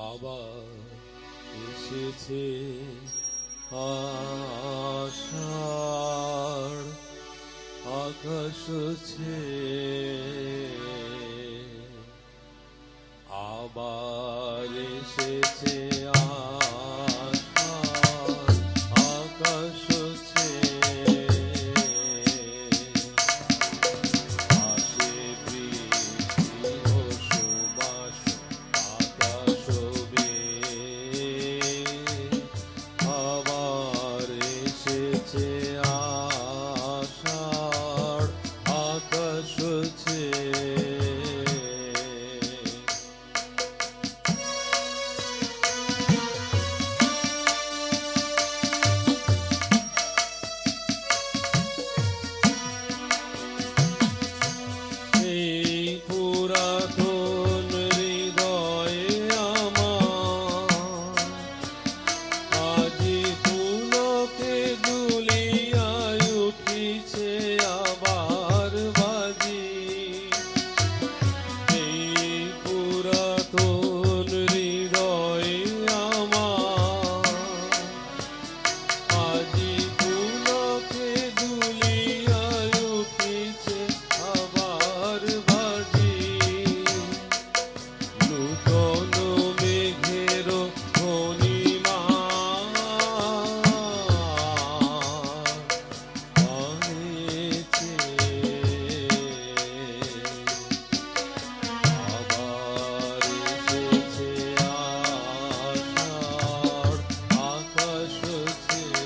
আবার এসেছে আষাঢ়, আকাশ ছেয়ে আবার এসেছে আষাঢ়, আকাশ ছেয়ে আসে বৃষ্টি ও সুবাস আকাশ বেয়ে আবার এসেছে আষাঢ়, আকাশ ছেয়ে এই পুরাতন হৃদয়ে আমার আজি পুলকে দুলিয়ায় উঠিছে আবার বাজি। এই পুরাতন হৃদয়ে আমার আজি পুলকে দুলিয়ায় উঠিছে আবার বাজি। নূতন মেঘের ঘনিমা আনেছে আবার এসেছে আষাঢ়, আকাশ ছেয়ে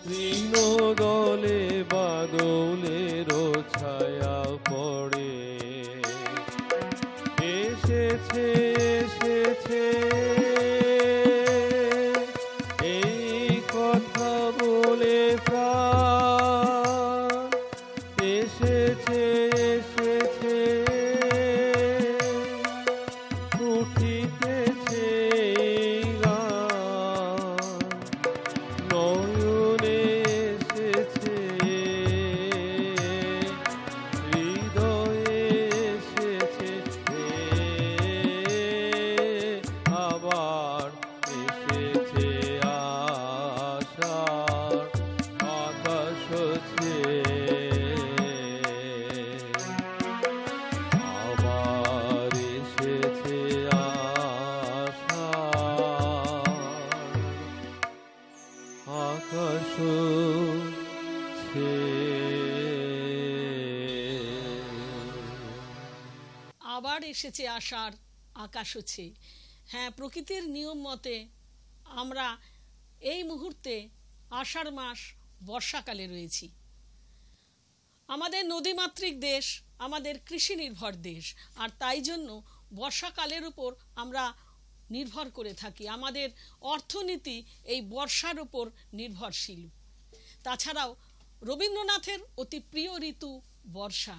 তৃণ দলে বাদলের ছায়া পড়ে এসেছে এসেছে এই কথা বলে প্রাণ এসেছে এসেছে উঠিতেছে এই গান নয়নে এসেছে হৃদয়ে এসেছে আবার এসেছে আষাঢ়, আকাশ ছেয়ে আবার এসেছে আষাঢ়, আকাশ আবার এসেছে আষাঢ়, আকাশ ছেয়ে। হ্যাঁ, প্রকৃতির নিয়ম মতে আমরা এই মুহূর্তে আষাঢ় মাস বর্ষাকালে রয়েছি। আমাদের নদীমাতৃক দেশ, আমাদের কৃষি নির্ভর দেশ, আর তাই জন্য বর্ষাকালের উপর আমরা নির্ভর করে থাকি। আমাদের অর্থনীতি এই বর্ষার উপর নির্ভরশীল। তাছাড়াও রবীন্দ্রনাথের অতি প্রিয় ঋতু বর্ষা,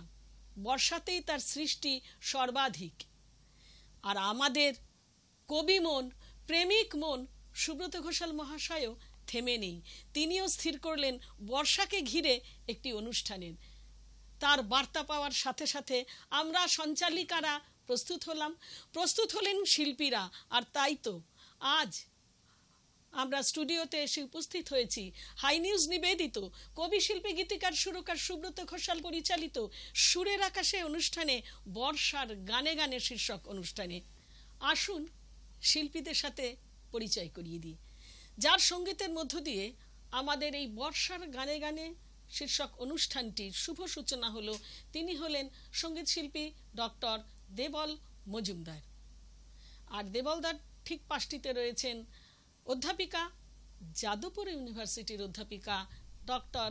বর্ষাতেই তার সৃষ্টি সর্বাধিক। আর আমাদের কবি মন, প্রেমিক মন সুব্রত ঘোষাল মহাশয়ও থেমে নেই। তিনিও স্থির করলেন বর্ষাকে ঘিরে একটি অনুষ্ঠানের। তার বার্তা পাওয়ার সাথে সাথে আমরা সঞ্চালিকারা প্রস্তুত হলেন শিল্পীরা। আর তাই তো আজ আমরা স্টুডিওতে এসে উপস্থিত হয়েছি হাই নিউজ নিবেদিত কবি শিল্পী গীতিকার সুরকার সুব্রত ঘোষাল পরিচালিত সুরের আকাশে অনুষ্ঠানে, বর্ষার গানে গানে শীর্ষক অনুষ্ঠানে। আসুন শিল্পীদের সাথে পরিচয় করিয়ে দিই, যার সঙ্গীতের মধ্য দিয়ে আমাদের এই বর্ষার গানে গানে শীর্ষক অনুষ্ঠানটির শুভ সূচনা হলো। তিনি হলেন সঙ্গীত শিল্পী ডক্টর দেবল মজুমদার। আর দেবলদার ঠিক পাশটিতে রয়েছেন অধ্যাপিকা, যাদবপুর ইউনিভার্সিটির অধ্যাপিকা ডক্টর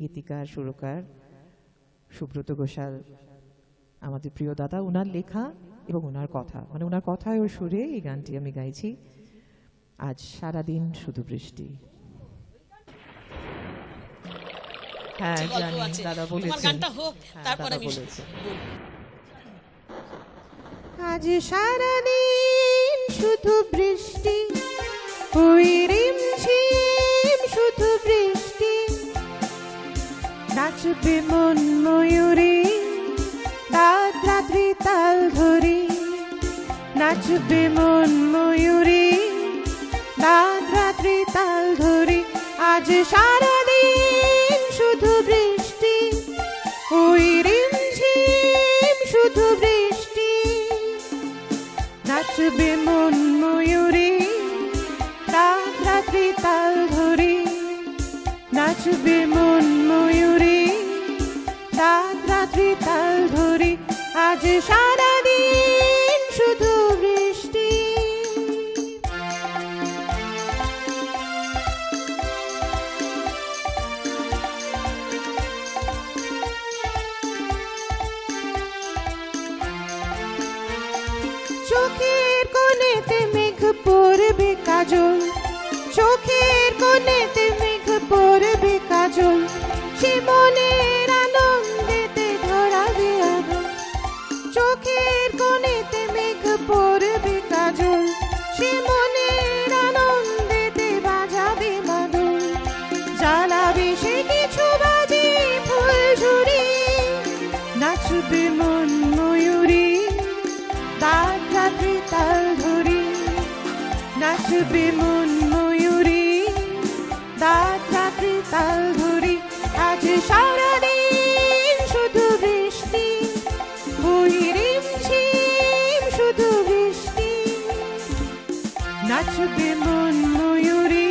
গীতিকার সুরকার সুব্রত ঘোষাল, আমাদের প্রিয় দাদা, ওনার লেখা এবং ওনার কথা, মানে ওনার কথায় ও সুরে এই গানটি আমি গাইছি। আজ সারাদিন শুধু বৃষ্টি। হ্যাঁ গল্প জানি, আছে। দাদা তোমার বলেছেন। গানটা হোক, হ্যাঁ, তারপর দাদা আমি বলেছেন। বলবো। আজ সারাদিন শুধু বৃষ্টি, ওই রিমঝিম শুধু বৃষ্টি, নাচবে মন ময়ূরী রাত রাত্রি তাল ধরি, নাচবে মন ময়ূরী রাত রাত্রি তাল ধরি। আজ সারাদিন শুধু বৃষ্টি, ওই রিমঝিম শুধু বৃষ্টি, নাচবে মন ময়ূরী রাত রাত্রি তাল ধরি, নাচবে মন ময়ূরী রাত রাত্রি তাল ধরি। আজ সারাদিন শুধু বৃষ্টি। চোখের কোণেতে মেঘ পড়বে কাজল, চোখের কোণেতে মেঘ পড়বে কাজল, সে মনের আনন্দেতে ধরাবে আগুন। চোখের কোণেতে মেঘ পড়বে কাজল, সে মনের আনন্দেতে বাজাবে মাদল, জ্বালাবে সে কিছু বাজে ফুলঝুরি, নাচবে মন ময়ূরী রাত রাত্রি তাল ধরি, নাচবে মন ময়ূরী রাত রাত্রি তাল ধরি। আজ সারাদিন শুধু বৃষ্টি, ওই রিমঝিম শুধু বৃষ্টি, নাচবে মন ময়ূরী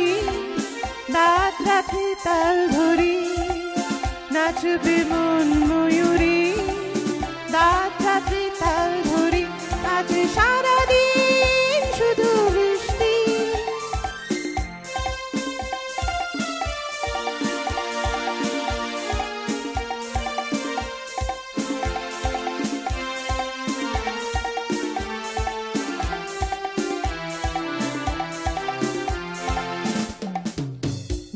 রাত রাত্রি তাল ধরি, নাচবে মন ময়ূরী রাত রাত্রি তাল ধরি। আজ সারাদিন শুধু বৃষ্টি।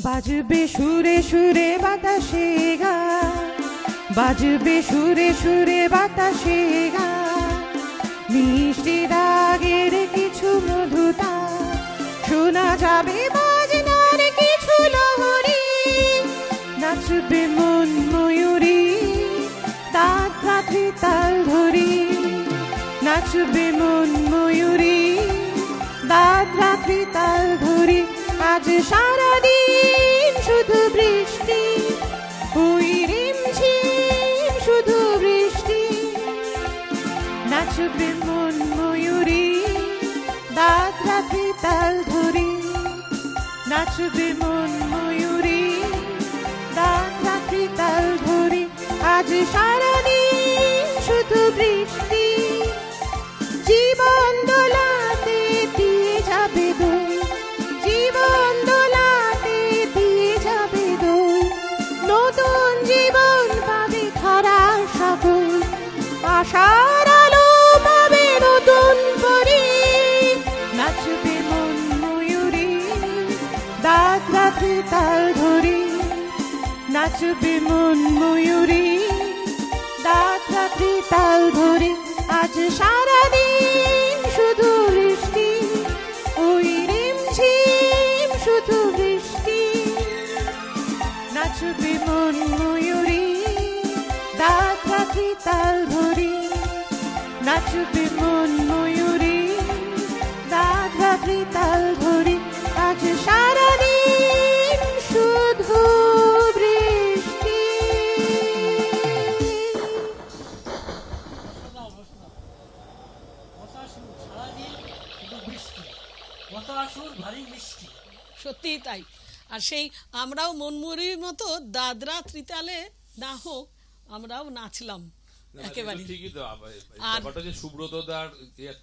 বাজবে সুরে সুরে বাতাসে গান, বাজবে সুরে সুরে বাতাসে গান, মিষ্টি রাগের কিছু মধুতা, শোনা যাবে বাজনার কিছু লহরী, নাচবে মন ময়ূরী রাত রাত্রি তাল ধরি, নাচবে মন ময়ূরী রাত রাত্রি তাল ধরি। আজ সারাদিন শুধু বৃষ্টি, ওই রিমঝিম শুধু বৃষ্টি, নাচবে মন ময়ূরী রাত রাত্রি তাল ধরি, নাচবে মন ময়ূরী রাত রাত্রি তাল ধরি। আজ সারাদিন শুধু বৃষ্টি, জীবন দোলাতে দিয়ে যাবে দোল, জীবন দোলাতে দিয়ে যাবে দোল, নতুন জীবন পাবে খারা সকল, আশার আলো পাবে নতুন পরি, নাচবে মন ময়ূরী রাত রাত্রি তাল ধরি, নাচবে মন ময়ূরী রাত রাত্রি তাল ধরি। আজ সারাদিন শুধু বৃষ্টি, ওই রিমঝিম শুধু বৃষ্টি, নাচবে মন ময়ূরী রাত রাত্রি তাল ধরি, নাচবে মন ময়ূরী রাত রাত্রি তাল ধরি। আজ সারাদিন শুধু বৃষ্টি। বতাসুর সারাদিন শুধু বৃষ্টি, বতাসুর ভারী মিষ্টি। সত্যিই তাই। আর সেই আমরাও মনমুরির মতো দাদরা ত্রিতালে না হোক, আমরাও নাচলাম একেবারে। ঠিকই তো। ব্যাপারটা যে সুব্রত দার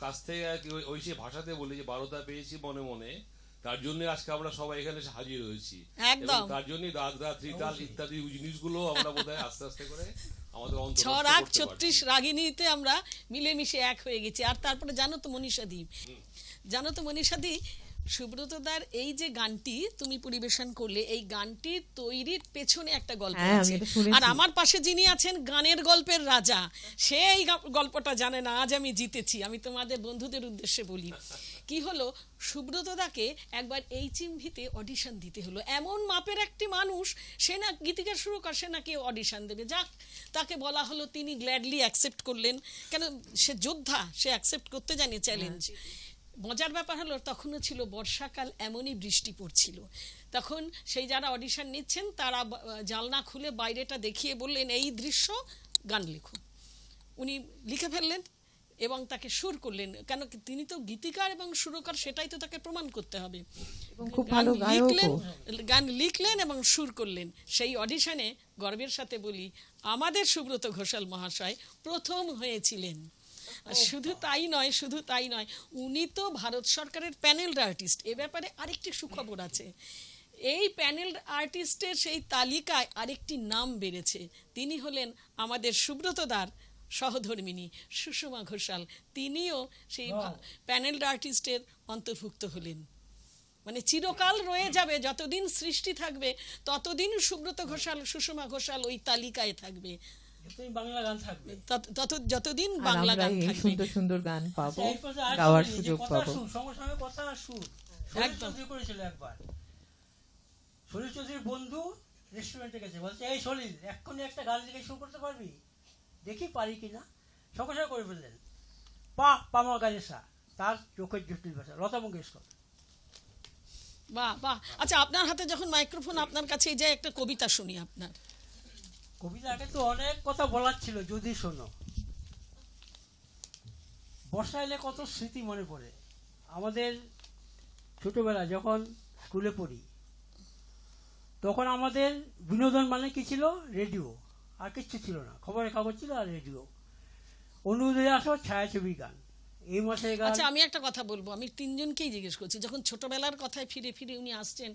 কাছ থেকে আর কি ওই সে ভাষাতে বলি যে 12টা পেয়েছি মনে মনে, তার জন্য আজকে আমরা সবাই এখানে এসে হাজির হয়েছি একদম। এবং তার জন্য রাগ রাত্রি তাল ইত্যাদি জিনিসগুলো আমরা বোধহয় আস্তে আস্তে করে আমাদের অন্তর্ভুক্ত ছ রাগ করতে পারছি। 36 রাগিনীতে আমরা মিলেমিশে এক হয়ে গেছি। আর তারপরে জানো তো মনীষাদি, সুব্রতদার এই যে গানটি তুমি পরিবেশন করলে, এই গানটি তৈরির পেছনে একটা গল্প হ্যাঁ, আমি আছে। এটা শুনেছি। আর আমার পাশে যিনি আছেন গানের গল্পের রাজা, সে এই গল্পটা জানে না। আজ আমি জিতেছি। আমি তোমাদের বন্ধুদের উদ্দেশ্যে বলি কি হলো, সুব্রতদাকে একবার এই চিমভিতে অডিশন দিতে হলো। এমন মাপের একটি মানুষ, সে না গীতিকার সুরকার, সে নাকি অডিশন দেবে। যাক, তাকে বলা হলো, তিনি গ্ল্যাডলি অ্যাকসেপ্ট করলেন। কেন, সে যোদ্ধা, সে অ্যাকসেপ্ট করতে জানে চ্যালেঞ্জ। মজার ব্যাপার হলো, তখনও ছিল বর্ষাকাল, এমনই বৃষ্টি পড়ছিল। তখন সেই যারা অডিশন নিচ্ছেন তারা জানলা খুলে বাইরেটা দেখিয়ে বললেন, এই দৃশ্য, গান লেখো। উনি লিখে ফেললেন এবং তাকে সুর করলেন। কেন, তিনি তো গীতিকার এবং সুরকার, সেটাই তো তাকে প্রমাণ করতে হবে। এবং খুব ভালো গায়কও। গান লিখলেন এবং সুর করলেন। সেই অডিশনে গর্বের সাথে বলি, আমাদের সুব্রত ঘোষাল মহাশয় প্রথম হয়েছিলেন। আর শুধু তাই নয়, উনি তো ভারত সরকারের প্যানেল আর্টিস্ট। এ ব্যাপারে আরেকটি সুখবর আছে। এই প্যানেল আর্টিস্টের সেই তালিকায় আরেকটি নাম বেড়েছে। তিনি হলেন আমাদের সুব্রতদার সহধর্মিণী সুষমা ঘোষাল। তিনিও সেই প্যানেল আর্টিস্টের অন্তর্ভুক্ত হলেন। মানে চিরকাল রয়ে যাবে, যতদিন সৃষ্টি থাকবে ততদিন সুব্রত ঘোষাল, সুষমা ঘোষাল ওই তালিকায় থাকবে। যতদিন বাংলা গান থাকবে, যতদিন আর বাংলা আমরা গান এই থাকবে। সুন্দর সুন্দর গান পাবো, এই পথে আর গাওয়ার বলি যে সুযোগ কথা পাবো। সুর, সঙ্গে সঙ্গে কথা আর সুর। শরীর চৌধুরী করেছিল একবার। শরীর চৌধুরীর বন্ধু রেস্টুরেন্টে গেছে, বলছে, এই শরীর, এক্ষুনি একটা গান লিখে শুরু করতে পারবি? দেখি পারি কিনা। সঙ্গে সঙ্গে করে ফেললেন, পামা গানেসা, তার চোখের জটিল ভাষা, লতা মঙ্গেশকর। বাহ বাহ। আচ্ছা, আপনার হাতে যখন মাইক্রোফোন, আপনার কাছে এই যে একটা কবিতা শুনি আপনার। কবিতা আগে তো অনেক কথা বলার ছিল, যদি শোনো। বর্ষা এলে কত স্মৃতি মনে পড়ে। আমাদের ছোটবেলা যখন স্কুলে পড়ি, তখন আমাদের বিনোদন মানে কি ছিল? রেডিও, আর কিচ্ছু ছিল না। খবরের কাগজ ছিল আর রেডিও। অনুদয়ে আসো ছায়াছবি গান, এই মাসের গান। আচ্ছা, আমি একটা কথা বলবো, আমি তিনজনকেই জিজ্ঞেস করছি। যখন ছোটবেলার কথায় ফিরে ফিরে উনি আসছেন,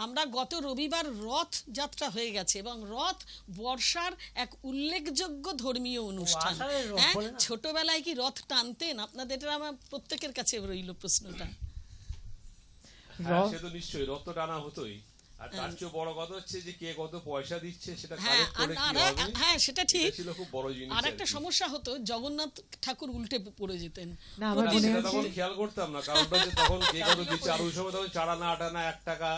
আমরা গত রবিবার রথ যাত্রা হয়ে গেছে এবং রথ বর্ষার এক উল্লেখযোগ্য ধর্মীয় অনুষ্ঠান। আষাঢ়ের রথ হ্যাঁ, বলে না? ছোটবেলায় কি রথ টানতেন আপনাদের? এটা আমার প্রত্যেকের কাছে রইল প্রশ্নটা। হ্যাঁ, সে তো নিশ্চয়ই রথ তো টানা হতোই। আর তার চেয়ে বড় কথা হচ্ছে যে কে কত পয়সা দিচ্ছে সেটা হ্যাঁ, কালেক্ট করে কি হবে, হ্যাঁ, সেটা ঠিক। এটা ছিল খুব বড় জিনিস। আর একটা সমস্যা হতো, জগন্নাথ ঠাকুর উল্টে পড়ে যেতেন। না, আমার না, মনে সেটা আছে তখন খেয়াল করতাম না, কারণ হচ্ছে তখন কে কত দিচ্ছে। আর ওই সময় তখন চারা না আটানা 1 টাকা,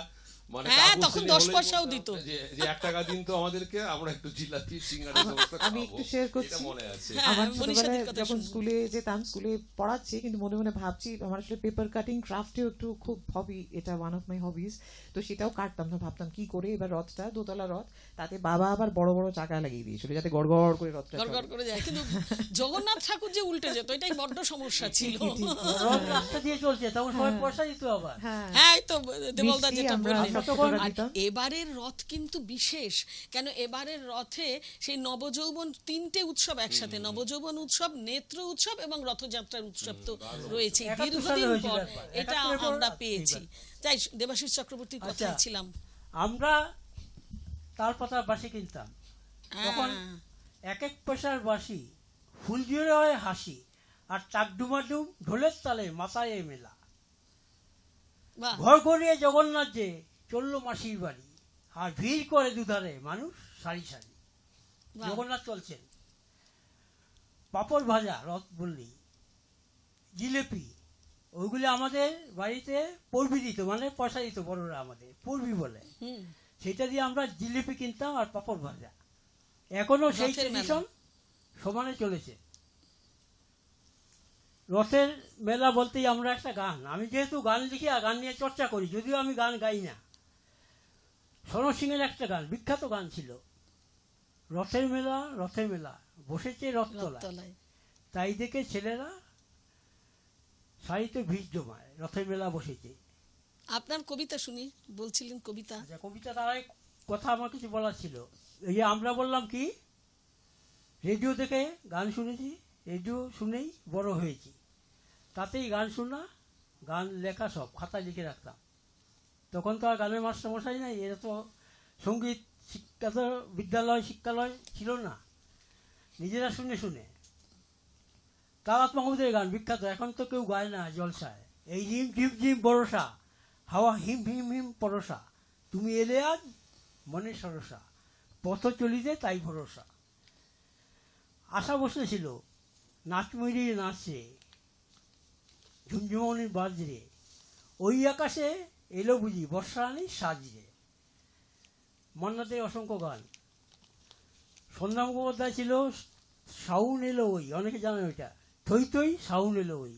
মানে হ্যাঁ, কাকু তখন ছেলে 10 হলেই পয়সাও বলতাম দিত। যে 1 টাকা দিন তো আমাদেরকে, আমরা একটু জিলাপি সিঙ্গারা সমস্ত আমি খাবো। একটু শেয়ার করছি। এটা মনে আছে। হ্যাঁ, আমার মনীষাদির ছোটবেলায় কথা যখন শুনবো। স্কুলে যেতাম, স্কুলে পড়াচ্ছি কিন্তু মনে মনে ভাবছি আমার আসলে পেপার কাটিং ক্রাফটেও একটু খুব হবি, এটা ওয়ান অফ মাই হবিজ। তো সেটাও কাটতাম না, ভাবতাম কি করে এবার রথটা, দোতলা রথ, তাতে বাবা আবার বড় বড় চাকা লাগিয়ে দিয়েছিল যাতে গড়গড় করে রথটা গড়গড় করে যায়। কিন্তু জগন্নাথ ঠাকুর যে উল্টে যেত, এটাই বড্ড সমস্যা ছিল। রথ রাস্তা দিয়ে চলছে, তখন সবাই পয়সা দিত আবার। হ্যাঁ, হ্যাঁ, এই তো দেবলদা মিষ্টি যেটা আমরা বললেন। সব ছোটরা আর দিতাম। এবারের রথ কিন্তু বিশেষ। কেন, এবারের রথে সেই নবযৌবন, 3টে উৎসব একসাথে, নবযৌবন উৎসব, নেত্র উৎসব এবং রথযাত্রার উৎসব তো রয়েছে 71 সালে দীর্ঘদিন হয়েছিল পর। একবার। এটা 71 পর আমরা পেয়েছি। তাই দেবাশিস চক্রবর্তীর কথা আচ্ছা। ছিলাম। আমরা তাল পাতার বাসি কিনতাম, তখন হ্যাঁ, 1 পয়সার বাসি, ফুল জুড়ে হয় হাসি, আর চাকডুমাডুম ঢোলের তালে মাথায় এ মেলা। বাহ, ঘর গড়িয়ে জগন্নাথ যে চললো মাসির বাড়ি, আর ভিড় করে দুধারে মানুষ সারি সারি। বাহ। জগন্নাথ চলছেন, পাপড় ভাজা, রথ বললেই জিলেপি, ওইগুলি আমাদের বাড়িতে পড়বি দিত, মানে পয়সা দিত বড়রা, আমাদের পড়বি বলে। হুম, সেটা দিয়ে আমরা জিলিপি কিনতাম আর পাপড় ভাজা। এখনো সেই রথের মেলা। ট্রেডিশন সমানে চলেছে। রথের মেলা বলতেই আমরা একটা গান, আমি যেহেতু গান লিখি আর গান নিয়ে চর্চা করি, যদিও আমি গান গাই না, সনৎ সিংয়ের একটা গান, বিখ্যাত গান ছিল, রথের মেলা বসেছে রথতলায়, রথতলায়। তাই দেখে ছেলেরা শাড়িতে ভিড় জমায়, রথের মেলা বসেছে। আপনার কবিতা শুনি, বলছিলেন কবিতা। আচ্ছা, কবিতা তারাই কথা আমার কিছু বলার ছিল। এই যে আমরা বললাম কি, রেডিও দেখে গান শুনেছি, রেডিও শুনেই বড় হয়েছি, তাতেই গান শোনা, গান লেখা সব খাতায় লিখে রাখতাম। তখন তো আর গানের মাস্টারমশাই নাই, এরা তো সঙ্গীত শিক্ষা তো বিদ্যালয় শিক্ষালয় ছিল না, নিজেরা শুনে শুনে। তারাত মাহমুদের গান বিখ্যাত, এখন তো কেউ গায় না জলসায়। এই রিম ঝিম ঝিম বরসা, হাওয়া হিম হিম হিম পরশা, তুমি এলে আজ মনে সরসা, পথ চলিতে তাই ভরসা। আশা বসেছিল নাচময়ূরীর নাচে, ঝুমঝুমনির বাজরে, ওই আকাশে এলো বুঝি বর্ষারানীর সাজরে। মান্নাতে অসংখ্য গান। সন্ধ্যা মুখোপাধ্যায় ছিল সাউন এলো ওই, অনেকে জানে ওইটা, থই থই সাউন এলো ওই,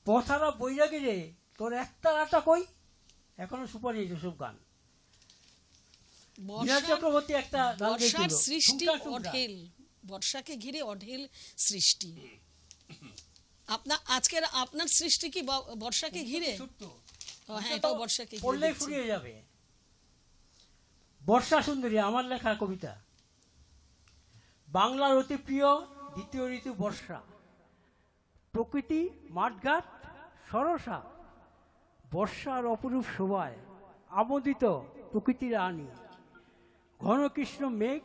পথারা বৈরাগী রে তোর একটা আটা কই, এখনো সুপারহিট ওসব গান। বিরাট চক্রবর্তী একটা গান বর্ষার গেয়েছিল, সৃষ্টি ঠুমকা ঠুমকা। অঢেল, বর্ষাকে ঘিরে অঢেল সৃষ্টি। আজকের আপনার সৃষ্টি কি বর্ষাকে ঘিরে? ছোট্ট, ও হ্যাঁ, এটাও বর্ষাকে ঘিরে পড়লেই দেখছি। ফুরিয়ে যাবে। বর্ষা সুন্দরী আমার লেখা কবিতা। বাংলার অতি প্রিয় দ্বিতীয় ঋতু বর্ষা, প্রকৃতি মাঠঘাট সরসা, বর্ষার অপরূপ শোভায় আমোদিত প্রকৃতির আনি, ঘন কৃষ্ণ মেঘ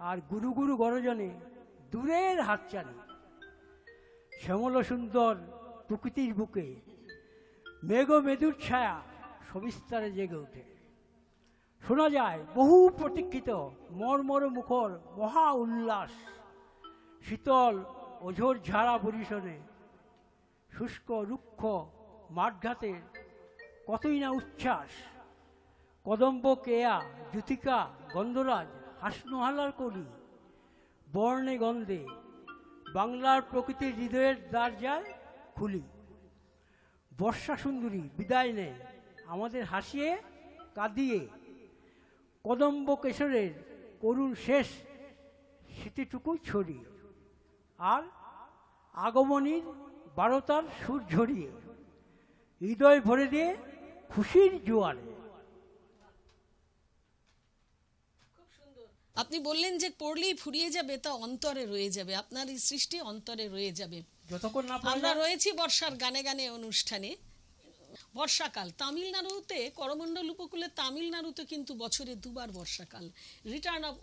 আর গুরু গুরু গরজনে দূরের হাতছানি, শ্যামল সুন্দর প্রকৃতির বুকে মেঘ মেদুর ছায়া সবিস্তারে জেগে ওঠে। শোনা যায় বহু প্রতীক্ষিত মর্মর মুখর মহা উল্লাস, শীতল অঝোর ঝাড়া বরিশনে, শুষ্ক রুক্ষ মাঠঘাটের কতই না উচ্ছ্বাস, কদম্ব কেয়া জ্যোতিকা গন্ধরাজ হাসনোহালার করি, বর্ণে গন্ধে বাংলার প্রকৃতির হৃদয়ের দ্বার যায় খুলি। বর্ষা সুন্দরী বিদায় নেয় আমাদের হাসিয়ে কাঁদিয়ে, কদম্ব কেশরের করুণ শেষ স্মৃতিটুকু ছড়িয়ে, আর আগমনীর বারতার সুর ঝরিয়ে হৃদয় ভরে দিয়ে খুশির জোয়ারে। আপনি বললেন যে পড়লেই ফুরিয়ে যাবে, তা অন্তরে রয়ে যাবে, আপনার এই সৃষ্টি অন্তরে রয়ে যাবে। যতক্ষণ না আমরা রয়েছি বর্ষার গানে গানে অনুষ্ঠানে। বর্ষাকাল তামিলনাড়ুতে, করমণ্ডল উপকূলে তামিলনাড়ুতে কিন্তু বছরে দুবার বর্ষাকাল, রিটার্ন অফ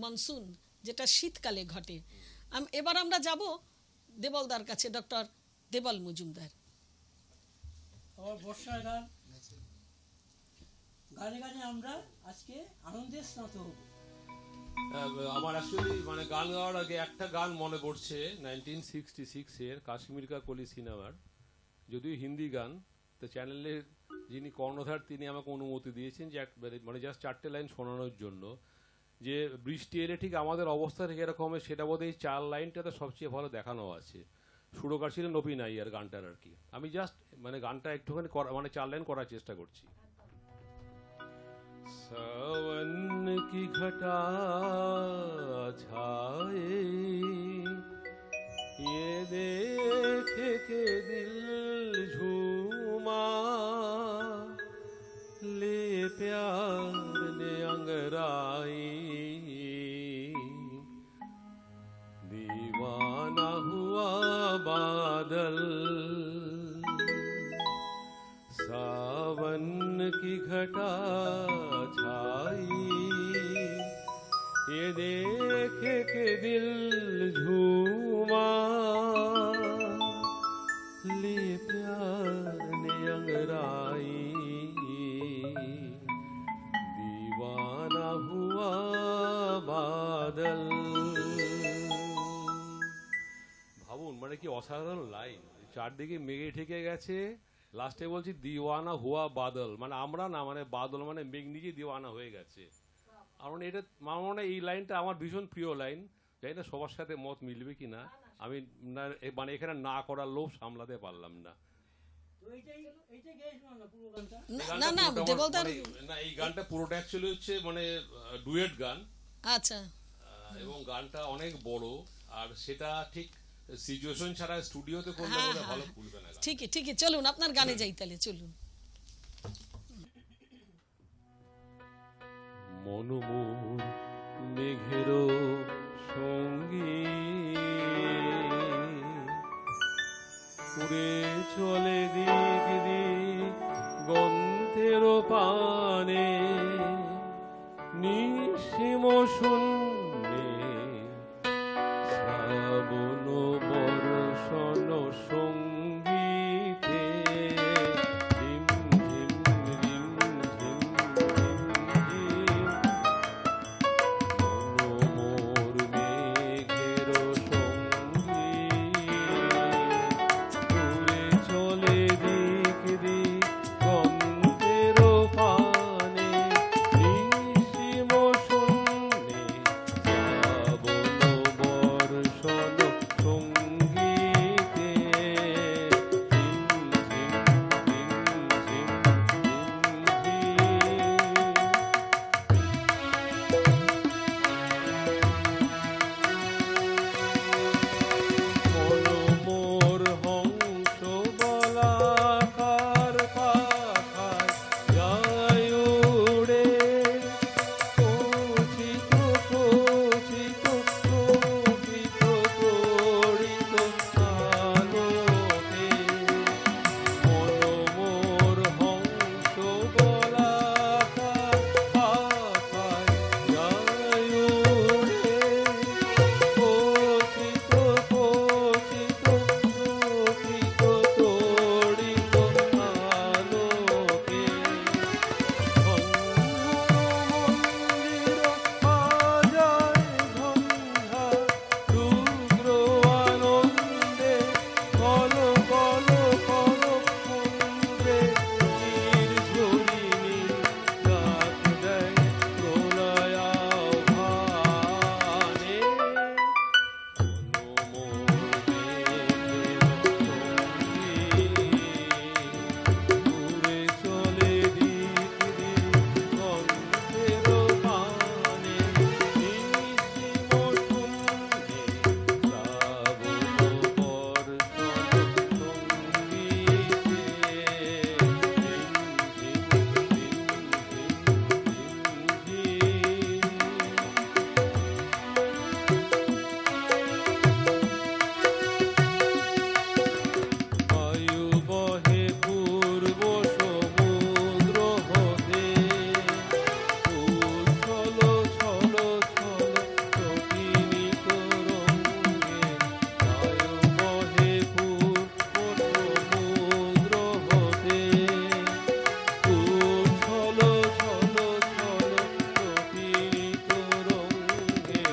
মনসুন, যেটা শীতকালে ঘটে। এবার আমরা যাব দেবলদার কাছে, ডক্টর দেবল মজুমদার। বর্ষার গান গানে গানে আমরা আজকে আনন্দের স্নাত হব। আমার অ্যাকচুয়ালি মানে গান গাওয়ার আগে একটা গান মনে পড়ছে 1966 এর কাশ্মীর কা কলি সিনেমার, যদিও হিন্দি গান। তো চ্যানেলের যিনি কর্ণধার তিনি আমাকে অনুমতি দিয়েছেন যে মানে জাস্ট 4টে লাইন শোনানোর জন্য, যে বৃষ্টি এলে ঠিক আমাদের অবস্থা ঠিক এরকম হবে, সেটা বোধহয় এই 4 লাইনটাতে সবচেয়ে ভালো দেখানো আছে। সুরকার ছিলেন নবীন আইয়ার গানটার আর কি। আমি জাস্ট মানে গানটা একটুখানি মানে 4 লাইন করার চেষ্টা করছি। सावन की घटा छाए, ये देख के दिल झूमा, ले प्यार ने अंगराई, दीवाना हुआ बादल, सावन की घटा छाई, ये देख के दिल झूमा, ले प्यार ने अंगराई, दीवाना हुआ बादल। ভাবুন মানে কি অসাধারণ লাইন, চারদিকে মেঘে ঠেকে গেছে, লাস্টে বলছি দিওয়ানা হুয়া বাদল, মানে আমরা না, মানে বাদল মানে মেঘ নিজে দিওয়ানা হয়ে গেছে। আর মানে এটা আমার মনে হয় এই লাইনটা আমার ভীষণ প্রিয় লাইন, জানি না সবার সাথে মত মিলবে কি না। আমি মানে এখানে না করার লোভ সামলাতে পারলাম না। না না দেবলদার, না এই গানটা পুরোটা অ্যাকচুয়ালি হচ্ছে মানে ডুয়েট গান। আচ্ছা। এবং গানটা অনেক বড়, আর সেটা ঠিক সিচুয়েশন ছাড়া স্টুডিওতে করলে বলে ভালো ফুলবে না। ঠিকই ঠিকই, চলুন আপনার গানে যাই তাহলে, চলুন। মনমোর মেঘের সঙ্গী উড়ে চলে দিক দিক পানে নিঃসীম শূন্যে শ্রাবণ বর্ষণ সঙ্গীতে রিম ঝিম রিম ঝিম রিম ঝিম মনোমোর মেঘের সঙ্গী উড়ে চলে দিক দিক গন্ধের পানে নিঃসীম শূন্যে শ্রাবণ বর্ষণ সঙ্গীতে রিম ঝিম রিম ঝিম মনোমোর হংস বলাকার পাখায় যায় উড়ে কচিত কচিত প্রকৃত তড়িত আলোকে মনোমোর হংস বলাকার পাখায় যায় উড়ে কচিত কচিত প্রকৃত তড়িত আলোকে মন্দির বাজায় ঝঞ্ঝা রুদ্র আনন্দে কল কল কল সমুদ্রে নির্ঝরিণী ডাক দেয় প্রলয়াভানে উড়ে চলে দিক দিক গন্ধের পানে নিঃসীম শূন্যে শ্রাবণ বর্ষণ সঙ্গীতে রিম বায়ু বহে পূর্ব সমুদ্র হতে উচ্ছল ছল ছল প্রতিনিত রঙ্গে বায়ু বহে পূর্ব সমুদ্র হতে উচ্ছল ছল ছল প্রতিনিত রঙ্গে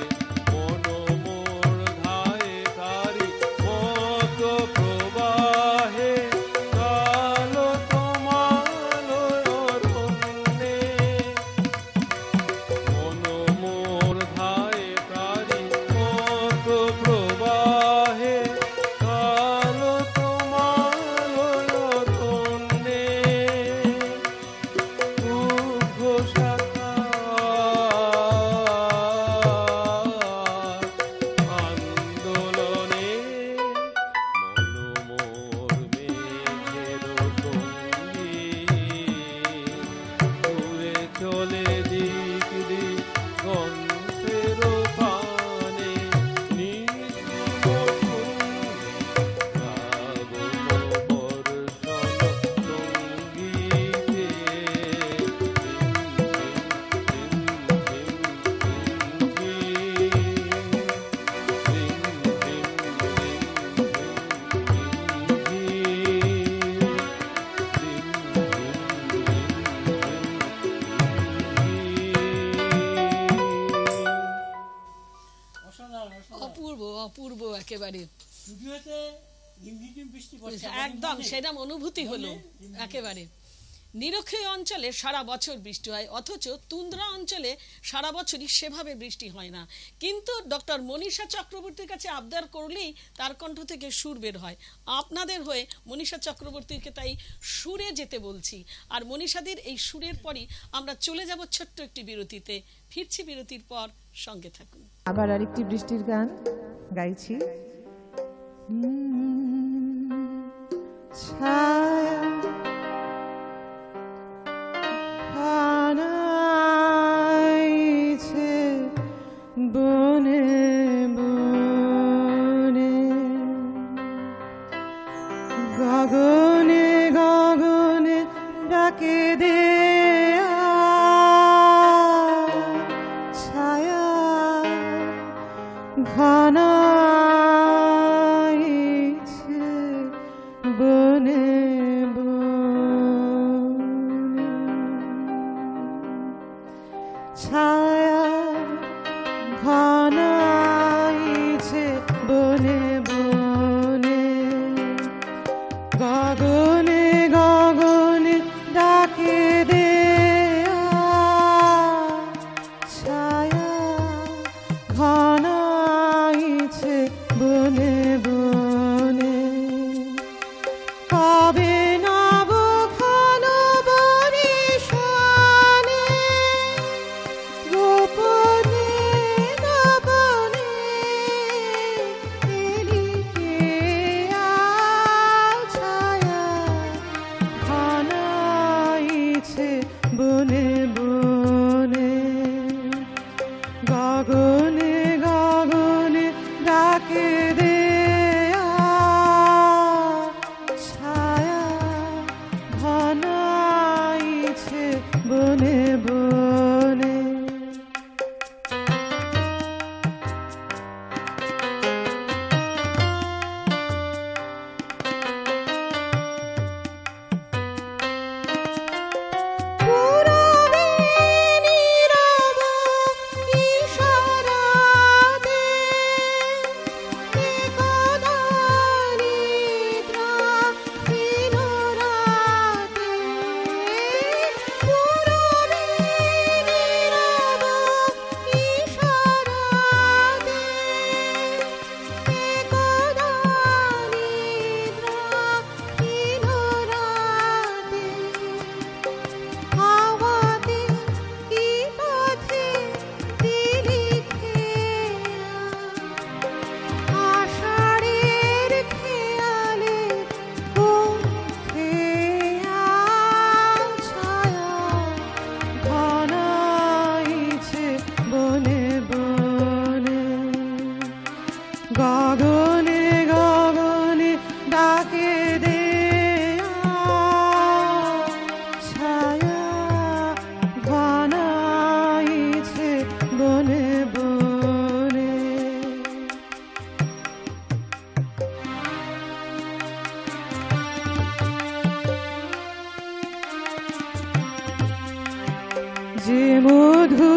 মনোমোর ধায়ে তারি মত প্রবাহে কাল তোমালয়রণ্যে মনোমোর ধায়ে তারি মত প্রবাহে কাল তোমালয়রণ্যে আন্দোলনে মনোমোর মেঘের সঙ্গী উড়ে চলে দিক দিক গন্ধের পানে নিঃসীম শূন্যে শ্রাবণ বর্ষণ সঙ্গীতে অসাধারণ অসাধারণ। অপূর্ব অপূর্ব একেবারে স্টুডিওতে রিমঝিম বৃষ্টি পড়ছে একদম সেরকম অনুভূতি হলো একেবারে। নিরক্ষীয় অঞ্চলে সারা বছর বৃষ্টি হয়, অথচ তুন্দ্রা অঞ্চলে সারা বছরই সেভাবে বৃষ্টি হয় না। কিন্তু ডক্টর মনীষা চক্রবর্তীর কাছে আবদার করলেই তার কণ্ঠ থেকে সুর বের হয়। আপনাদের হয়ে মনীষা চক্রবর্তীকে তাই সুরে যেতে বলছি। আর মনীষাদের এই সুরের পরই আমরা চলে যাব ছোট্ট একটি বিরতিতে। ফিরছি বিরতির পর, সঙ্গে থাকুন। আবার আরেকটি বৃষ্টির গান গাইছি। ছায়া বানাইছে বনে বনে, গগনে গগনে ডাকে দে ছায়া ঘনাইছে বনে বনে, গগনে গগনে ডাকে দেয়া, ছায়া ঘনাইছে বনে বনে। কবে নব ঘন বরিশানে, গোপনে নবনে এলিকে ছায়া ঘনাইছে বনে বনে, গগনে গগনে ডাকে দেয়া, ছায়া ঘনাইছে বনে বনে। পুরবে নীরব ইশারাতে, একদা নিদ্রা হীন রাতে। পুরবে নীরব ইশারাতে, একদা নিদ্রা হীন রাতে। হাওয়াতে কি পথে দিলি খেয়া, আষাঢ়ের খেয়ালে ঘুম খেয়া, ছায়া ঘনাইছে বনে বনে, গগনে গগনে ডাকে দেয়া, ছায়া ঘনাইছে বনে বনে। যে মধু